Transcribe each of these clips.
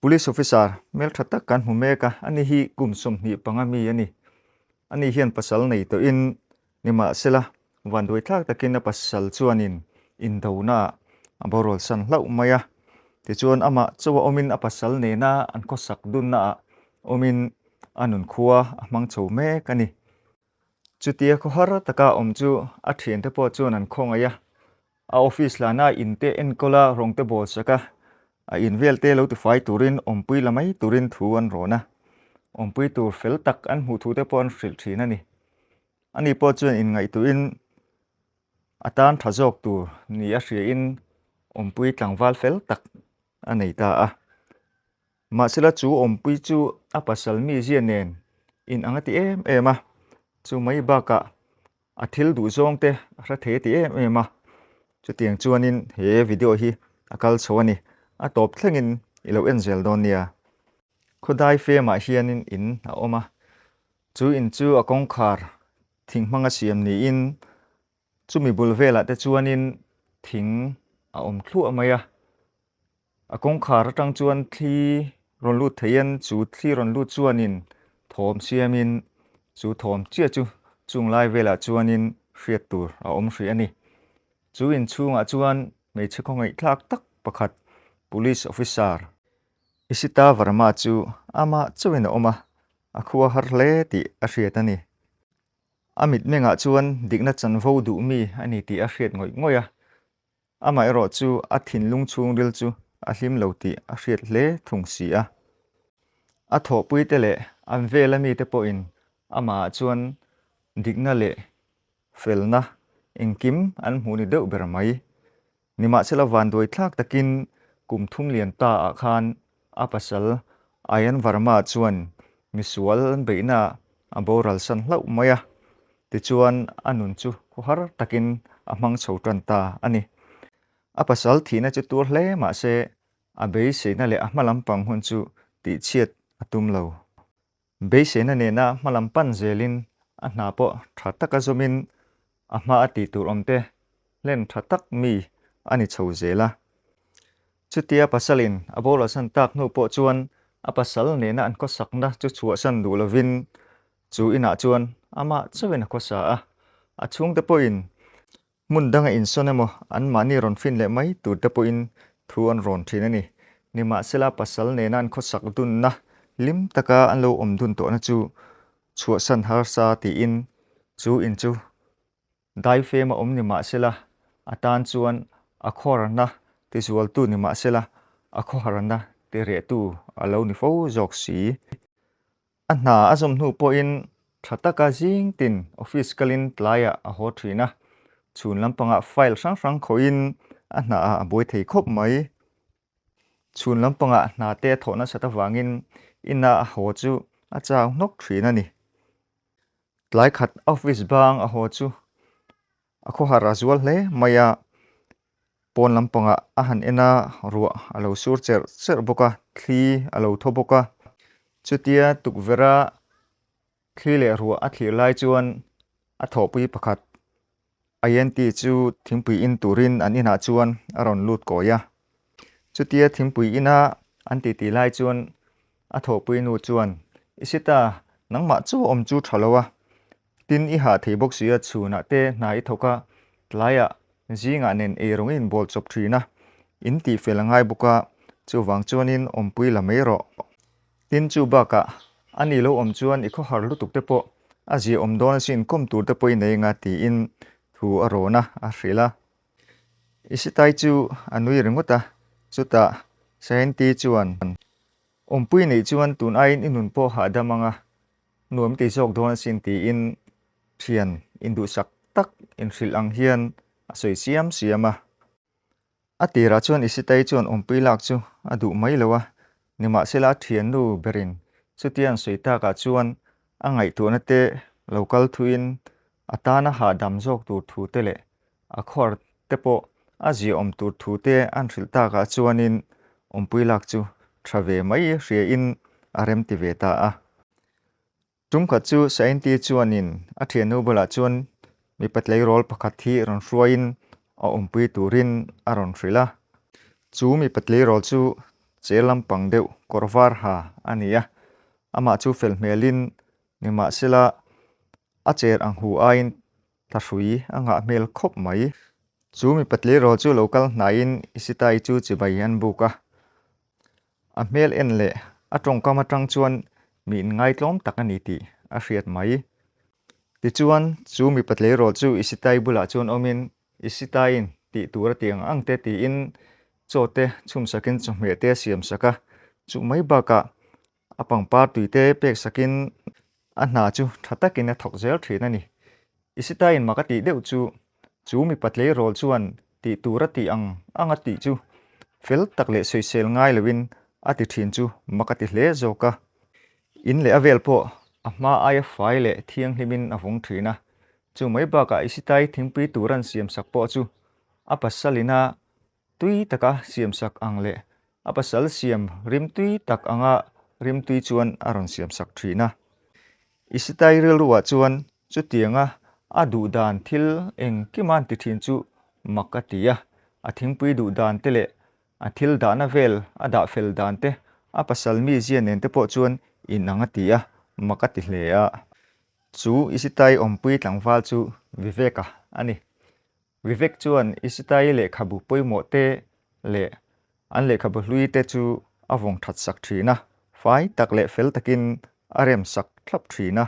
police officer mel thatak kan humeka ani hi kumsom ni pangami ani ani hian pasal nei to in nima sela wandoi thak takin a pasal chuanin indona aborol san hlau maya ti chuan ama chawa omin a pasal ne na an ko sak dun na omin anun khuwa amang chho me kani chutia ko har taka om chu a thien te po chuan an khonga ya a office la na in te en kola rong te bol saka a in vel te lo tu fai turin ompui lamai turin thu an rona ompui tur fel tak an hu thu te pon hril thina ni ani po chuan in ngai tu in atan thazok tur ni a hria in ompui tlangwal fel tak anei ta a ma sela chu ompui chu a pasal mi zia nen in angati em a chu mai ba ka a thil du zong te ra the ti em a chu tiang chuanin he video hi akal chhawani a top thlengin ilo enzel don nia khodai fe ma hianin in a oma chu in chu a kong khar thing hmanga siam ni in chumi bulvela te chuanin thing a om thlu amaya a kong khar atang chuan thli ron lut theian chu thli ron lut chuanin thom siamin chu thom chia chu chunglai vela chuanin hriat tur a om hri ani chu in chunga chuan mei chekawngei thlak tak pakhat police officer isita varma chu ama chuin a oma a khuwa har hle ti a hriat ani amit menga chuan dikna chan vo du mi ani ti a hriat ngoi ngoya ama ero chu a thinlung chung ril chu a hlim lo ti a hriat hle thung si a tho pui te le an vela mi te po in ama chuan dikna le felna engkim an hmuni deuh ber mai nima chela van doi thlak takin kum thum lian ta a khan a pasal ayan varma chuan misual an beina a boral san hlau maya ti chuan anun chu khuhar takin a hmang chhotan ta ani a pasal thina chu tur hle ma se a be seina le a hmalampang hun chu ti chiat atum lo be seina ne na hmalampan zelin a hna po thataka zomin a hma ati tur omte len thatak mi ani chho zela chutia pasalin a bola san tak no po chuan a pasal ne na an ko sakna chu chhuah san du lovin chu ina chuan ama chawena ko sa a chung te poin mun danga in sonemo an mani ron fin le mai tur te poin thu an ron thin ani nima sela pasal ne nan kho sak dun na lim taka an lo om dun to na chu chhuah san har sa ti in chu in chu dai fe ma om nima sela atan chuan a khor na ti zual tu nima sela a khor na te re tu alo ni fo jok si anna azom nu po in thataka jing tin office kalin tlaya a ho thina chun lampanga file sang sang khoin anna a boi thei khop mai chun lampanga na te thona sata wangin ina a ho chu a chaw nok thina ni tlai khat office bang a ho chu a kho har azual hle maya pon lampanga a han ena ruwa alo sur cher boka thli alo thoboka chutia tukvera thli le ruwa a thlir lai chuan a thopui pakhat INT chu thingpui in turin an ina chuan aron lut koya chutia thingpui ina an ti lai chuan a thopui nu chuan isita nangma chu om chu thalowa tin I ha thei box sia chuna te nai thoka tlaya zinga nen e rongin bol chop thina in ti felangai buka chu wang chuanin ompui la meiro tin chu baka ani lo om chuan I kho har lu tuk te po a ji om don sin kom tur te poi nei nga ti in thu arona a hrila isitai chu anui ringuta chuta senti chuan ompui nei chuan tun ain inun po ha damanga nuam ti jok don sin ti in thian indu sak tak in hril ang hian a soi siama atira chuan isitai chuan ompui lak chu adu mai lowa nima sela thian nu berin chutian soita ka chuan angai tu na te local thuin atana ha dam jok tur thu te le a khor te po a ji om tur thu te an hril ta ka chuanin ompui lak chu thave mai hria in arem ti ve ta a tum kha chu sainti chuanin a thianu bola chuan mi patlei rol pakhat hi ron hruain a ompui turin aron hrila chu mi patlei rol chu chelam pangdeu korvar ha ania ama chu fel melin nima sila a cher ang hu ain tharui anga mel khop mai chu mi patli ro chu local nain isitai chu chibai an buka a mel en le a tong kama tang chuan min ngai tlom takani ti a hriat mai ti chuan chu mi patli ro chu isitai bula chuan omin isitain ti tur tiang ang te ti in chote chum sakin chumhe te siam saka chu mai baka apang par tuite pek sakin a hna chu thatakin a thok zel thina ni isitain makati deuh chu mi patli rol chuan ti tura ti anga ti chu fel takle soisel ngai lewin ati thin chu makati hle zoka in le avel po ama ai fai le thiang hlimin avong thina chu mai baka isitai thingpi turan siam sak po chu a pasalina tui taka siam sak ang le a pasal siam rim tui tak anga rim tui chuan aron siam sak thina isitai rel ruwa chuan chu tianga a du dan thil eng kiman ti thin chu makatia a thingpui du dan te le a thil dana vel a da fel dan te a pasal mi zian nen te po chuan in anga tia makati hlea chu isitai awmpui tlangwal chu viveka ani vivek chuan isitai le khabu poimo te le an le khabu hlui te chu avong that sak thina fai tak le fel takin arem sak thlap thina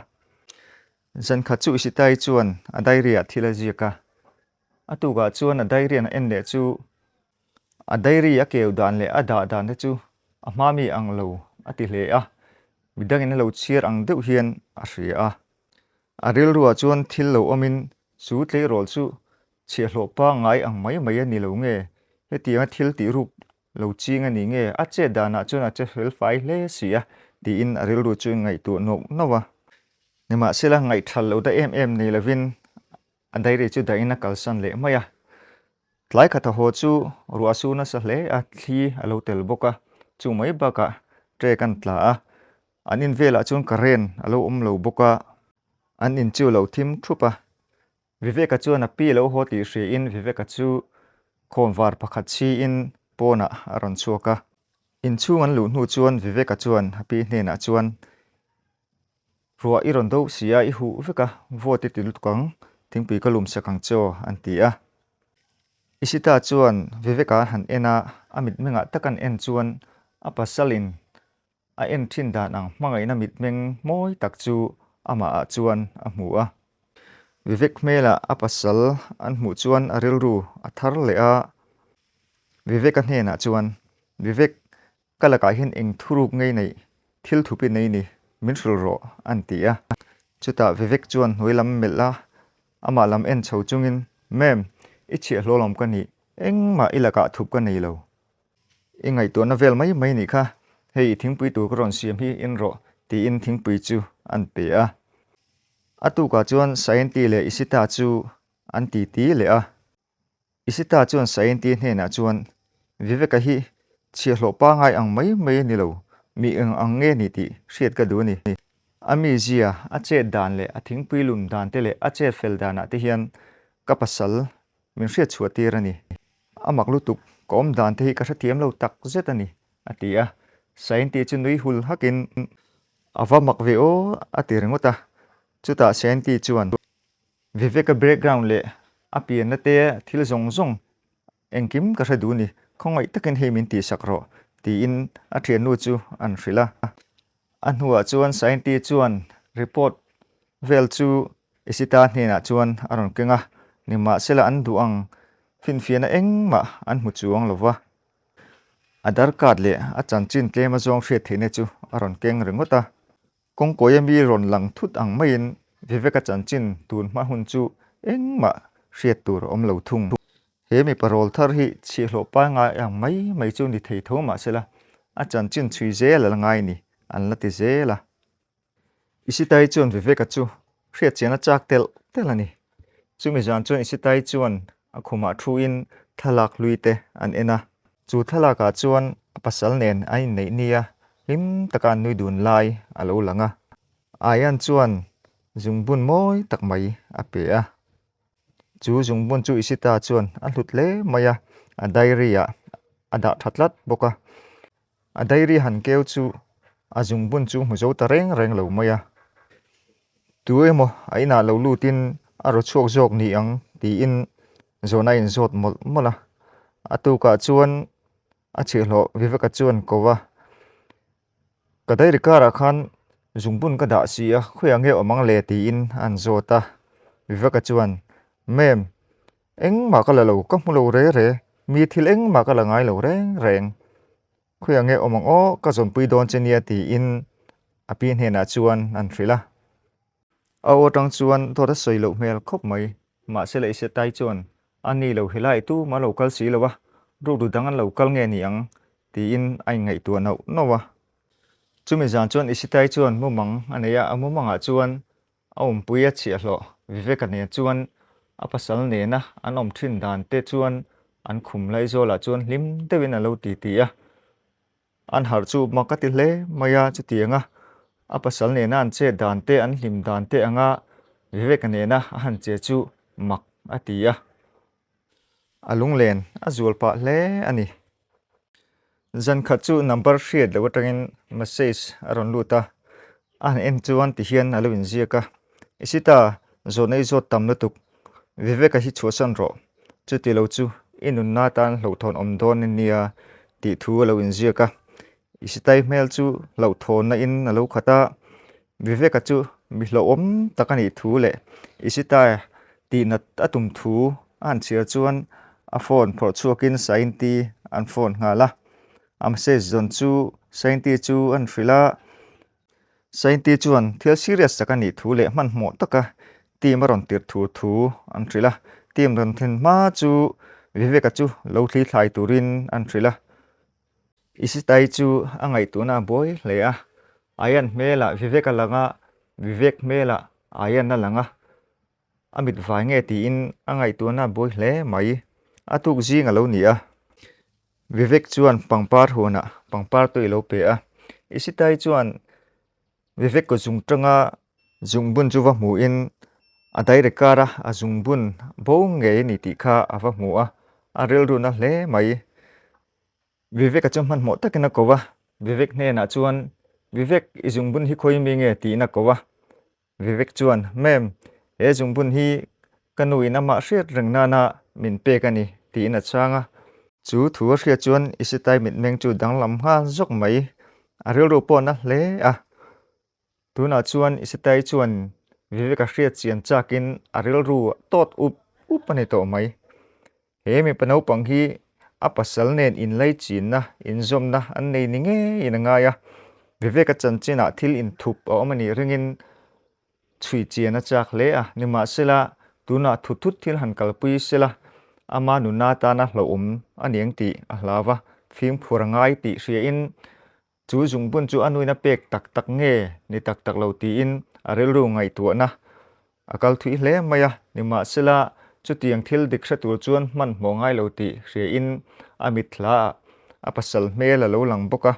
zan kha chu isitai chuan a diary a thila ziaka atuga chuan a diary an en le chu a diary a keu dan le a da dan te chu a hmami ang lo ati hle a midangin lo chiar ang deuh hian a hria a a ril ruwa chuan thil lo omin chu tle rol chu chia hlo pa ngai ang mai mai ani lo nge hetianga thil ti ruk lo ching ani nge a che dana chuan a che fel fai hle sia ti in a ril ru chu ngai tu no nowa nima sila ngai thal lo da em nei lovin a diary chu da ina kalsan le maya tlai khatha ho chu ruwa su na sa hle a thli a lo tel boka chu mai baka tre kan tla a an in vela chuan karen a lo lo boka an in chu lo thim thupa viveka chuan a pi lo ho ti hri in viveka chu khomwar pakhat chi in pona aron chuaka in chu an lu hnu chuan viveka chuan happy hne chuan ruwa iron do sia I hu veka vote ti lutkang thingpui kalum sakang cho an ti a isita chuan viveka han ena amit menga takan en chuan a pasalin a en thin dan ang hmangai na mit meng moi tak chu ama a chuan a hmu a vivek mela a pasal an hmu chuan a ril ru a thar le a vivek a hne na chuan vivek kalaka hin eng thuruk ngei nei thil thupi nei ni min hril ro an ti a chuta vivek chuan hnuilam mela ama lam en chho chungin mem ichi hlolom ka ni engma ilaka thup ka nei lo ingai to na vel mai mai ni kha hei thingpui tu ka ron siam hi in ro ti in thingpui chu an pe a atu ka chuan scienti le isita chu an ti ti le a isita chuan scienti hne na chuan viveka hi chia hlo pa ngai ang mai mai ni lo mi ang nge ni ti hriat ka du ni ami zia a che dan le a thingpui lum dan te le a che fel dan a te hian ka pasal min hriatchhuah tir ani amak lutuk kom dan te hi ka thiam lo tak zet ani atia scienti chu nui hul hakin awa mak ve o ati rengota chuta scienti chuan viveka background le apian na te thil zong zong engkim ka hre du ni khongai takin he min ti sakro ti in a thian nu chu an hrila an huwa chuan scienti chuan report vel chu isita hne na chuan aron kenga nima sela an du ang finfiana engma an hmu chuang lova adar card le a chanchin tlema zong hriat theine chu aron keng rengota kongkoya mi ron lang thut ang main viveka chanchin tun ma hun chu engma hriat tur om lo thung he mi parol thar hi chi hlo pa nga ang mai chu ni thei thoma sela a chanchin chui zel ngai ni an lati zela isitai chuan viveka chu hriat chena chak tel ani chumi jan chuan isitai chuan a khuma thu in thalak luite an ena chu thalaka chuan pasal nen ai nei nia him takan nui dun lai alo langa ayan chuan zungbun moi tak mai a pe a chu zungbun chu isita chuan a hlut hle maya a diary a ada thatlat boka a dairi han keu chu a zung bun chu mu zo ta reng lo maya tu emo aina lo lutin aro chuak jok ni ang ti in zona in zot mol mola atu ka chuan a chilo viveka chuan kowa kadai rikara khan zungbun ka da si a khoya nge omang le ti in an zota viveka chuan mem eng ma ka lo ka mulo re mi thil eng ma ka la ngai lo reng khoya nge omang o ka zon pui don chenia ti in apin hena chuan an thrila aw tang chuan to da soi lo mel khop mai ma se le se tai chuan ani lo hilai tu ma lo kal si lo wa ru du dangan lo kal nge ni ang ti in ai ngai tu no wa chumi zan chuan isitai chuan mumang aneya amumanga chuan Awmpui a chia hlo viveka ne chuan a pasal ne na an om thin dan te chuan an khum lai zola chuan lim dewin a lo ti a an har chu makati hle maya chu tianga a pasal ne na an che dan te an hlim dan te anga viveka ne na a han che chu mak a ti a alung len a zual pa hle ani zan khat chu number hriat lo atangin message aron luta an en chuan ti hian alo in ziaka isita zonei zot tam na tuk viveka hi chuasan ro chu ti lo chu inun na tan lo thon om don nia ti thu alo in ziaka isitai mel chu lo thon na in alo khata viveka chu mi hlo om takani thu le isita ti na atum thu an chia chuan a phone phor chuakin sain ti an phone ngala am se zon chu sain ti chu an frila sain ti chuan thil serious sakani thu le man mo taka ti maron tir thu an frila tim ron thin ma chu viveka chu lo thli thlai turin an frila isitai chu angai tu na boy le a ayan mela viveka langa vivek mela ayan na langa amit vai nge ti in angai tu na boy hle mai atuk zinga lo ni a vivek chuan pangpar huna pangpar tu ilo pe a isitai chuan vivek ko zung tanga zungbun chu va mu in adai rekara a zungbun bo nge ni ti kha ava mu a rel ru na hle mai vivek acham man mo takena kowa vivek ne na chuan vivek i zungbun hi khoi mi nge ti na kowa vivek chuan mem e zungbun hi kanui na ma hriat reng na na min pe kani ti na changa chu thu hria chuan isitai mit meng chu danglam nga zok mai a rel ru po na hle a tuna chuan isitai chuan viveka hria chian chakin a rel ru tot up ani to mai he mi panau pang hi a pasal nen in lai chin na in zom na an nei ni nge in anga ya viveka chan china thil in thup o mani ringin chui chian a chak le a nima sela tuna thut thil han kalpui sela ama nuna ta na hlo aniang ti a hlawa phim phurangai ti hria in chu zungbun chu anui na pek tak nge ni tak lo ti in a rel ru ngai tu na akal thui hle maya nima sela chu tiang thil dik hra tur chuan man mo ngai lo ti hria in amit thla a pasal mela lo lang boka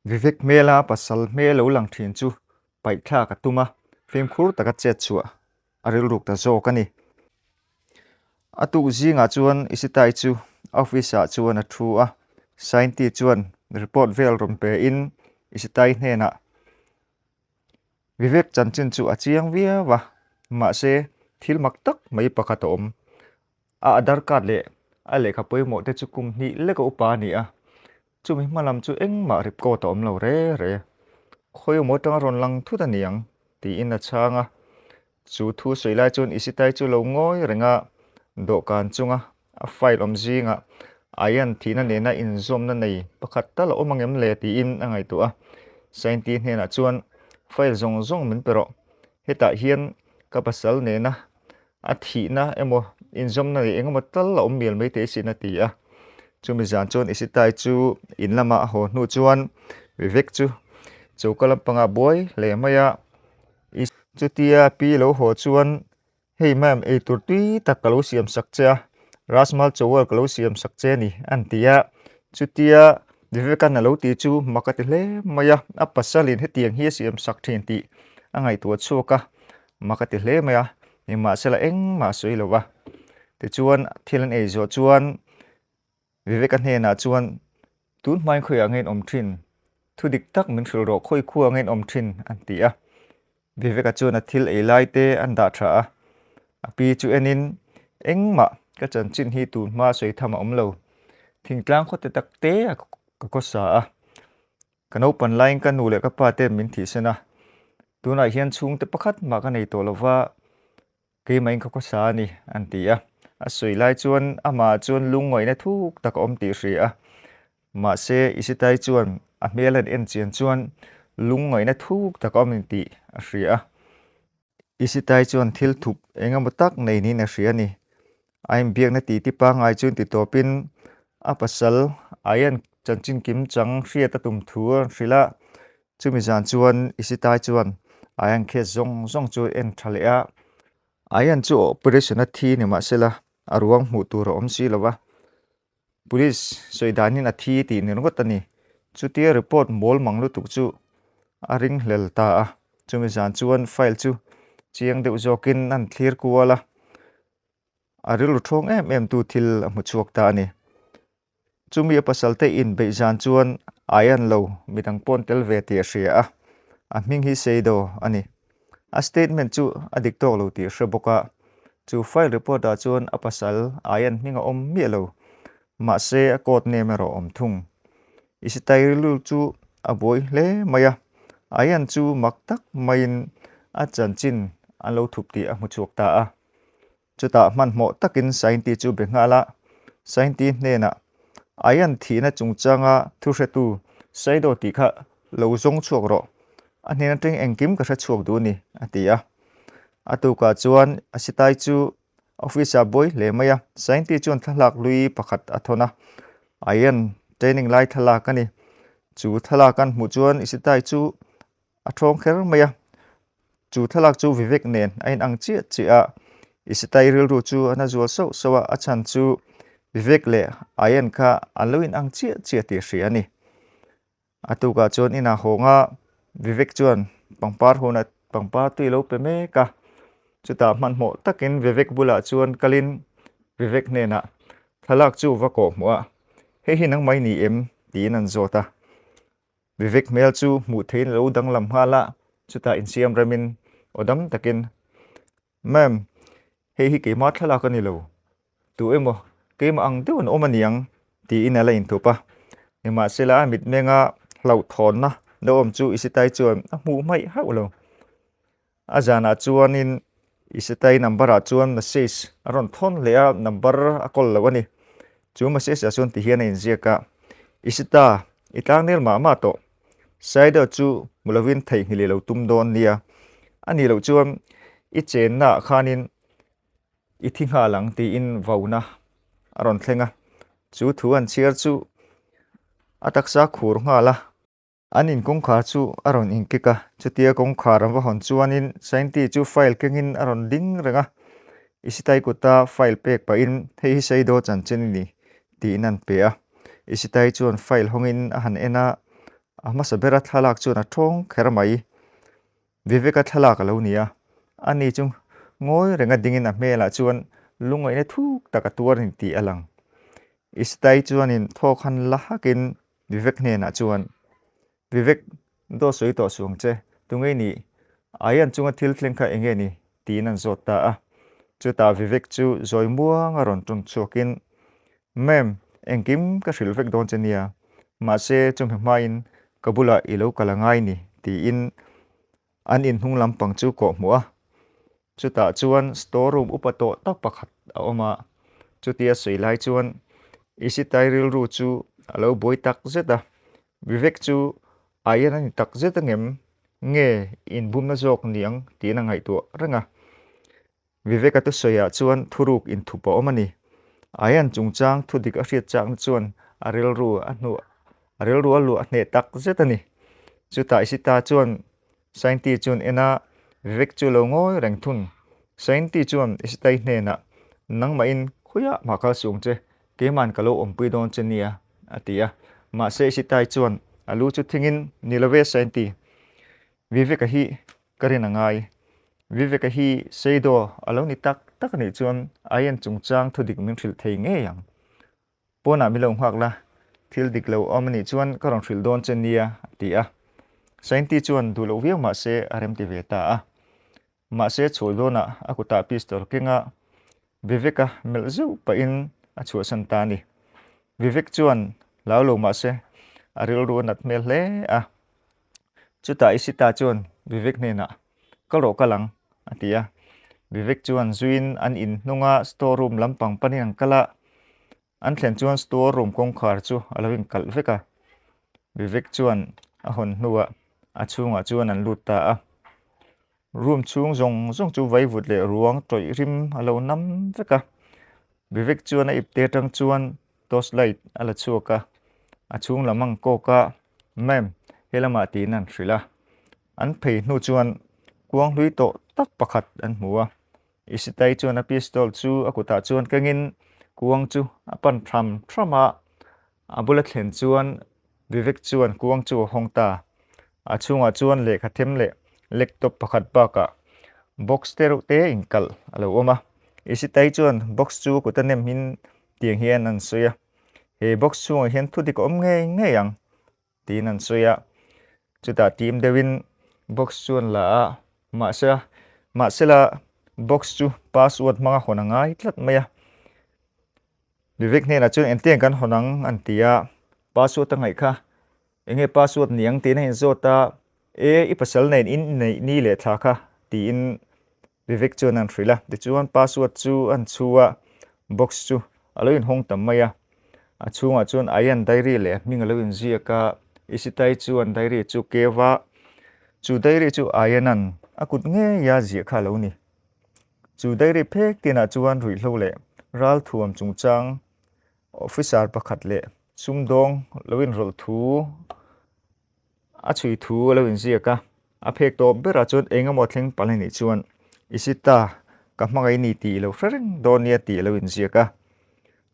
vivek mela pasal mela lo lang thin chu pai thla ka tuma phim khur taka chet chua a rel ruk ta zo kani atu zinga chuan isitai chu office a chuan a thu a sign ti chuan report vel rom pe in isitai hena vivek chanchin chu achiang via wa ma se thil mak tak mai pakhat om a adar card le a lekha poimo te chu kum ni le ko upa ni a chumi malam chu eng ma rip ko to om lo re khoi mo tang ron lang thu ta niang ti in a changa chu thu soilai chun isitai chu lo ngoi renga do kan chunga a file om zinga ayan thina ne na in zom na nei pakhat ta lo omangem le ti in angai tu a sain ti hena chuan file zong min pero heta hian ka pasal ne na a thi na emo in zom na eng mo tal lo miel mai te sin a ti a chumi zan chuan isitai chu in lama ho nu chuan vivek chu chokalam panga boy le maya chutia pi lo ho chuan hei mam e tur tui tak kalo siam sakcha rasmal chowal kalo siam sakche ni antia chutia vivekan lo ti chu makati hle maya a pasalin hetiang hi siam sak thin ti angai tu chuka makati hle maya ni ma sela eng ma soi lowa ti chuan thilan e zo chuan vivekan he na chuan tun mai khoi angen omthin thu dik tak min thil ro khoi khu angen omthin an ti a vivek achun a thil elai te an da tha a pi chu enin engma ka chan chin hi tu ma soi thama omlo thingtlang khote tak te ka ko sa a kano pan line kan nu le ka pa te min thi sena tuna hian chung te pakhat ma ka nei to lova ke mai ka ko sa ni an ti a soi lai chuan ama chuan lungoi na thuk tak om ti ri a ma se isitai chuan a hmelan en chian chuan lungoi na thuk tak om ti a ri a isitai chuan thil thup engam tak nei ni na ri ani aim biak na ti pa ngai chun ti topin a pasal ayan chanchin kim chang hriat a tum thu hrila chumi zan chuan isitai chuan ayan khe zong zong chu en thalea ayan chu operation a thi ni ma sela aruang mu tur om si lova police soidanin a thi ti ni ngot ani chutia report mol manglu tuk chu a ring hlel ta a chumi zan chuan file chu chiang deuh zokin an clear kuala aril thong em tu thil mu chuak ta ani chumi pasal te in be zan chuan ayan lo midang pon tel ve ti ria a ming hi seido ani a statement chu adik tok lo ti hraboka chu file report da chuan a pasal ayan minga om mi lo ma se a court name ro om thung isitai lu chu a boy hle maya ayan chu maktak main a chanchin an lo thup ti a mu chuak ta a chuta man mo takin sainti chu be ngala sainti ne na ayan thina chungchanga thu hretu saido ti kha lo zong chuak ro anina tring engkim ka hra chuak du ni atia atu ka chuan asitai chu officer boy le maya sainti chuan thalak lui pakhat athona ayan training lai thalak ani chu thalak kan mu chuan isitai chu athong kher maya chu thalak chu vivek nen ain ang chi chi a isitai ril ru chu ana zual so sawa achan chu vivek le ayan kha aloin ang chi chi ti hri ani atu ka chuan ina honga vivek chuan pangpar hona pangpar tui lo pe me ka chuta man mo takin vivek bula chuan kalin vivek ne na thalak chu va ko hmuwa he hi nang mai ni em ti nan zota vivek mel chu mu thein lo dang lam hala chuta in siam ramin odam takin mem he hi ke ma thalak ani lo tu emo ke ma ang deun omaniang ti ina la in thupa ema sela mit menga lau thon na do om chu isitai chuan a mu mai haulo azana chuanin isitai number a chuan message aron thon lea number a call lawani chu message a chuan ti hian in ziaka isita itangnel ma ma to side chu mulovin thei hili lo tum don nia ani lo chuan I chen na khanin I thinga lang ti in vauna aron thlenga chu thu an chiar chu ataksa khur nga la anin kong kha chu aron inkika chutia kong kha ram wa hon chuanin sainti chu file kengin aron ding renga isitai kuta file pek pa in hei seido chanchen ni ti nan pe a isitai chuan file hongin a han ena ama sabera thalak chuan a thong khermai viveka thalak lo nia ani chung ngoi renga dingin a mela chuan lungoi ne thuk taka tuar ni ti alang isitai chuanin thokhan la hakin vivek ne na chuan vivek do soi to suang che tungei ni ayan chunga thil thlengkha enge ni ti nan zota a chuta vivek chu zoi muang aron tung chokin mem engkim ka hril vek don chenia ma se chung hmain kabula ilo kalangai ni ti in an in hung lampang chu ko hmuwa chuta chuan storeroom upato tak pakhat a oma chutia soilai chuan isitai ril ru chu alo boi tak zeta vivek chu ayan ani tak zeta ngem nge in bum na jok niang ti na ngai to ranga vivek atu soya chuan thuruk in thupa omani ayan chungchang thudik a hriat chang chuan aril ru anu aril ru alu a hne tak zeta ni chuta isita chuan sainti chuan ena vivek chu lo ngoi reng thun sainti chuan isitai hne na nangma in khuya ma kha sung che keman kalo ompui don chenia atia ma se isitai chuan alu chu thingin nilove sainti vivek hi karina ngai vivek hi seido alo ni tak tak ni chuan ayan chungchang thudik min thil thei nge yang pona milong hak la thil dik lo omni chuan karong thil don chen nia ti a sainti chuan du lo viau ma se arem ti ve ta a ma se chhul dona akuta pistol kinga viveka melzu pa in a chu san ta ni vivek chuan lao lo ma se aril ru nat mel hle a chuta isita chuan vivek ne na kalo kalang atia vivek chuan zuin an in nunga storeroom lampang panin kala an thlen chuan storeroom kong khar chu alawin kal veka vivek chuan a hon nuwa a chunga chuan an lut ta a room chung zong chu vai vut le ruang troi rim alo nam veka vivek chuan a ipte tang chuan torchlight ala chuaka a chung lamang ko ka mem helama ti nan thrila an phei hnu chuan kuang hlui to tak pakhat an hmua isitai chuan a pistol chu akuta chuan kangin kuang chu apan thrama a bullet thlen chuan vivek chuan kuang chu hongta a chunga chuan lekha them le laptop pakhat baka box te inkal alo oma isitai chuan box chu kutanem hin tiang hian an soya he box chu hian thudik om nge yang tin an soya chuta team dewin box chuan la ma se la box chu password manga honanga hitlat maya vivek ne na chuan Engtinnge kan honang an tia password ta ngai kha enge password niang tin hin zota i pasal nei in nei ni le tha kha ti in vivek chuan an thrila ti chuan password chu an chuwa box chu aloin hong tam maya a chunga chuan ayan diary le ming aloin ziaka isitai chuan diary chu kewa chu diary chu ayanan akut nge ya zia kha lo ni chu diary phek tina chuan rui hlo le ral thuam chungchang officer pakhat le sumdong loin rol thu a chui thu loin ziaka a phek to bera chuan engemaw thleng palani chuan isita ka hmangai ni ti lo reng donia ti loin ziaka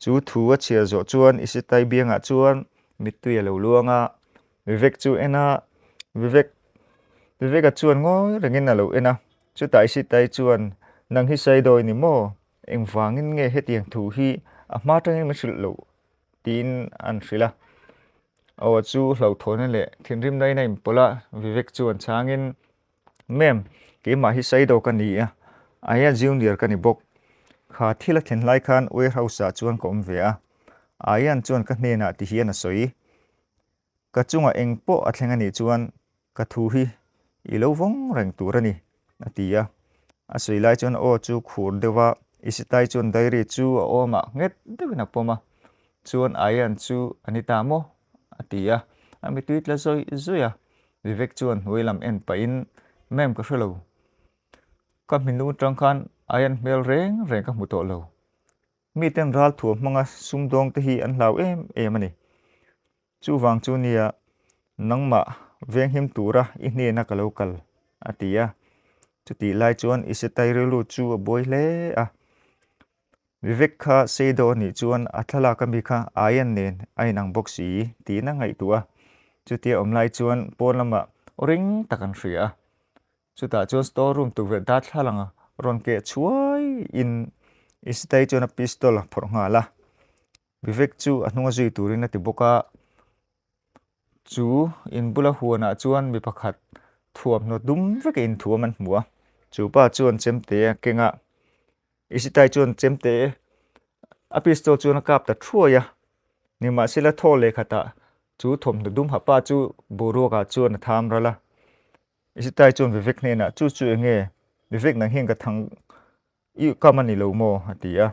chu thu a chia zo chuan isitai bianga chuan mitui lo luanga vivek chu ena vivek a chuan ngoi rengin alo ena chu tai isitai chuan nang hi sai doi ni mo engwangin nge hetiang thu hi a hma tangin ma hril lo tin an hrila aw chu hlo thone le thinrim dai na impola vivek chuan changin mem ke ma hi sai do ka ni a aya junior ka ni bok kha thila thlen lai khan warehouse a chuan kom ve a ayan chuan ka hne na ti hian a soi ka chunga engpo a thlenga ni chuan ka thu hi i lo vong reng turani atia a soi lai chuan o chu khur dewa isitai chuan diary chu a oma nget devina poma chuan ayan chu anita mo atia ami tweet la zoi zuya vivek chuan huilam en pa in mem ka hrelo ka minu tang khan ayan mel reng ka muto lo mi ten ral thu manga sumdong te hi an hlau em ani chu wang chu nia nangma veng him tura i hne na ka local atia chuti lai chuan isitai relu chu a boy hle a vivek kha seido ni chuan athala ka mi kha ayan nen ainang boxi ti na ngai tua chuti omlai chuan polama ring takan hria chuta chuan storeroom tu ve dat thalanga ron ke chuai in isitai chuan a pistol phor nga la vivek chu a hnunga zui turin ati boka chu in bula huana chuan mi pakhat thuam no dum veke in thuam an hmua chu pa chuan chemte kenga isitai chuan chemte a pistol chuan a kap ta thuaya nima sila thole khata chu thom no dum hapa chu boro ka chuan tham rala isitai chuan vivek ne na chu nge vivek na hing ka thang i kamani lo mo atia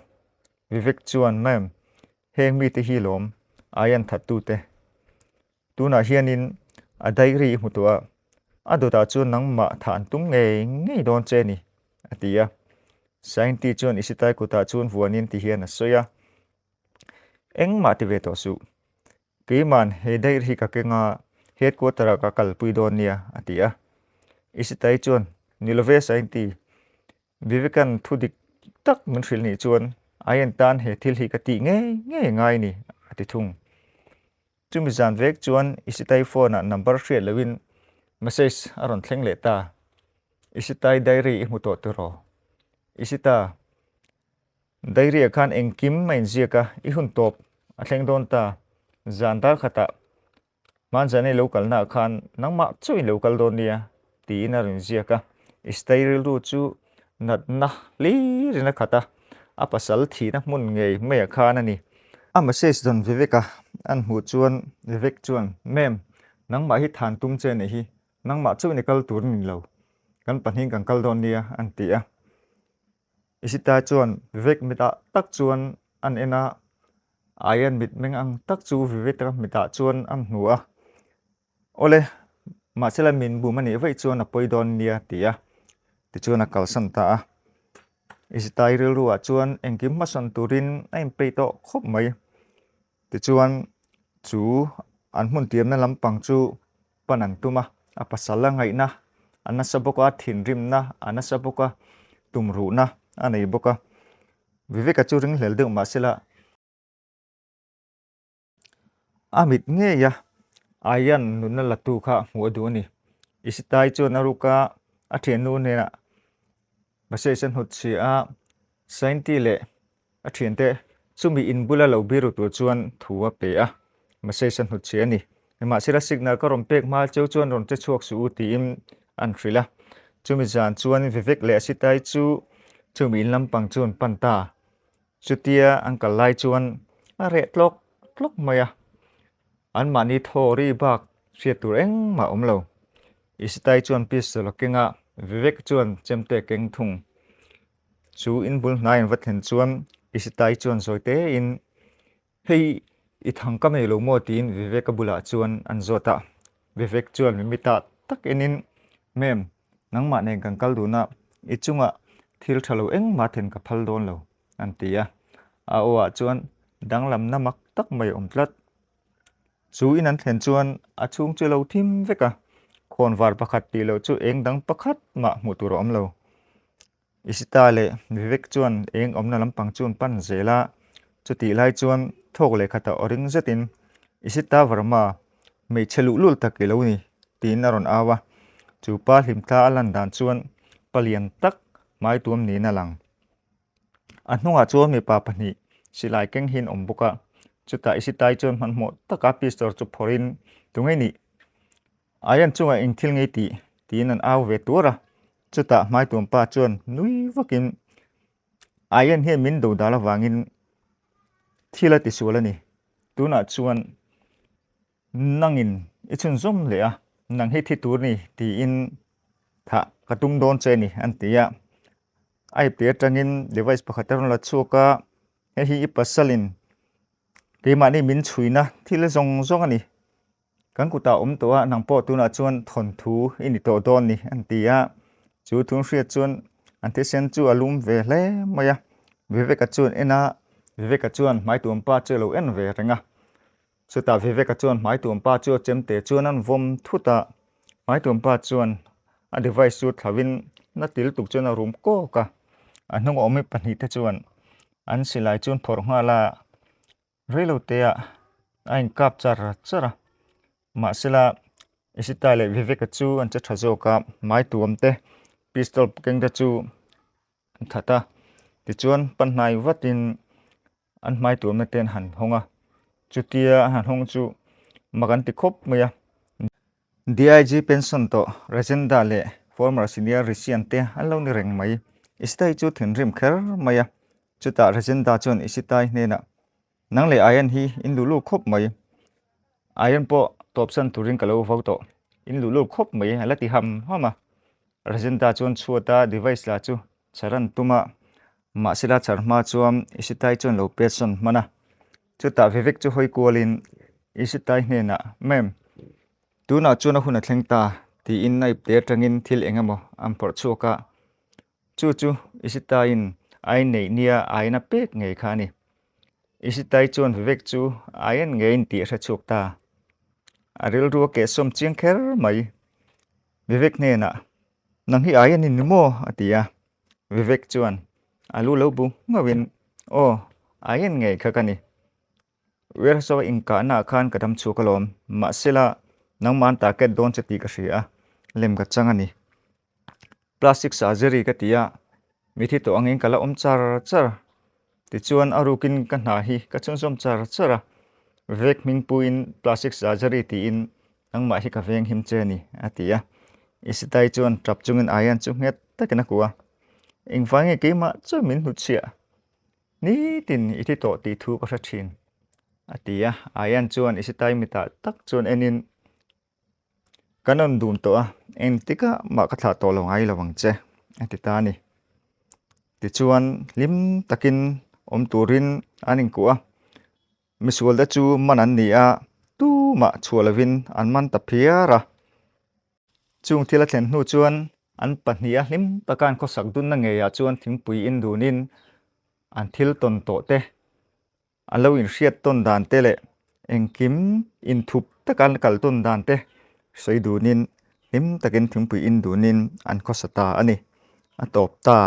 vivek chuan mem heng mi te hi lom ayan thatu te tuna hianin a diary mutua adota chuan nangma than tum nge don che ni atia sainti chuan isitai kuta chuan vuanin ti hian a soya engma ti ve to su keman he diary ka kenga headquarter ka kalpui don nia atia isitai chuan nilove sainti vivekan thudik tak min thril ni chuan ayan tan he thil hi ka ti nge ngai ni ati thung chumi zan vek chuan isitai phone a number hriat lewin message aron thleng le ta isitai diary i hmuto te ro isita diary khan engkim main ziaka i hun top a thleng don ta zan tar khata man zani local na khan nangma chui local don nia ti na rin zia ka style ru chu nat na li rina khata a pasal thi na mun ngei me khan ani a message don viveka an hu chuan vivek chuan mem nangma hi than tum che ne hi nangma chu ni kal tur ni lo kan panhing kan kal don nia an ti a isita chuan vivek mita tak chuan an ena ayan mit meng ang tak chu vivek mita chuan an hnuah ole ma chela min bu mani vai chuan a poidon nia tia ti chuan a kalsan ta a isitai ril ruwa chuan engkim mason turin aim peito khop mai ti chuan chu an hmun tiam na lampang chu panan tuma a pasala ngai na anna saboka thin rim na anna saboka tumru na anei boka viveka chu ring hlel deuh ma sela amit nge ya ayan nunna latu kha huadu ni isitai chuan aruka a thianu ne na basation hut si a sainti le a thiante chumi inbula lo biru tu chuan thuwa pe a basation hut si ani ma sira signal ka rom pek ma cheu chuan ron che chuak su ti im an thrila chumi zan chuan vivek le asitai chu chumi in lampang chuan panta chutia angkal lai chuan a re tlok tlok maya an mani thori bak ria tur eng ma omlo isitai chuan pistol kenga vivek chuan chemte keng thung chu in bul nai wat hen chuan isitai chuan zoite in hei i thang ka mai lo mo tin vivek bula chuan an zota vivek chuan mimita tak enin mem nangma ne kan kal duna i chunga thil thalo eng ma then ka phal don lo an tia a owa chuan danglam namak tak mai omtlat chu in an thlen chuan a chung chu lo thim veka khon var pakhat ti lo chu eng dang pakhat ma hmu tur om lo isita le vivek chuan eng omna lampang chuan pan zela chuti lai chuan thok le khata oring zetin isita varma mei chelu lul tak lo ni tin aron awa chu pa hlimtha alan dan chuan palian tak mai tuam ni na lang anhunga chuan mi pa pahnih silai keng hin ombuka chuta isitai chuan manmo taka pistol chu phorin tungei ni ayan chunga engtinnge tin an aw ve tura chuta mai tuam pa chuan nui vakin ayan he min do dala wangin thila ti sulani tuna chuan nangin ichun zom le a nang he thi tur ni ti in tha katum don che ni an tia ai pe tangin device pakhatar la chuka he hi pasalin ke mani min chuina thil zong zong ani kan kuta towa nang po tuna chuan thon thu ini to don ni an tia chu thung hria chuan an the sen chu alum ve hle maya viveka chuan ena viveka chuan mai tuam pa che lo en ve renga chuta viveka chuan mai tuam pa chu chemte chuan an vom thuta mai tuam pa chuan a device chu thlawin na til tuk chuan a room ko ka anung omi pani te chuan an silai chuan phor nga la relo te a ain kap chara ma sila isita le viveka chu an cha thazo ka mai tuam te pistol keng da chu thata ti chuan panhnai watin an mai tuam na ten han honga chutia han hong chu magan ti khop maya dig pension to regenda le former senior recipient te an lo ni reng mai istai chu thin rim kher maya chuta regenda chuan isitai ne na nang le ayan hi in lulu khop mai ayan po topsan turing kalo voto in lulu khop mai alati ham hama regenda chuan chuata device la chu charan tuma ma sila charma chuam isitai chuan lo peson mana chuta vivek chu hoi kualin isitai ne na mem tuna chuna huna thlengta ti in nai te tangin thil engamo am por chuka chu isita in ai nei nia aina pek ngei khani isitai chuan vivek chu ayan ngein ti ra chukta aril ru ke som chiang kher mai vivek ne na nang hi ayan in mo atia vivek chuan alu lo bu ngawin o ayan ngei khakani wer so inka na khan kadam chukalom ma sila nang man ta ket don chati ka ria lem ka changani plastic surgery ka tia mithi to angin kala char ti chuan arukin ka na hi ka chon som char chara vek ming puin plastic surgery ti in ang ma hi ka veng him che ni atia isitai chuan trap chungin ayan chu nget takena kuwa engfange keima chu min hu chia ni tin iti to ti thu pa thin atia ayan chuan isitai mita tak chuan enin kanon dun to a en tika ma ka thla to lo ngai lawang che atita ni ti chuan lim takin om turin aning kuwa misual da chu manan ni a tu ma chualavin an man tapiara chung thila thlen hnu chuan an pahnia hlim takan ko sak dun na nge ya chuan thingpui in dunin an thil ton to te alo in hriat ton dan te le engkim in thup takan kal ton dan te sei dunin hlim takin thingpui in dunin an ko sata ani atop ta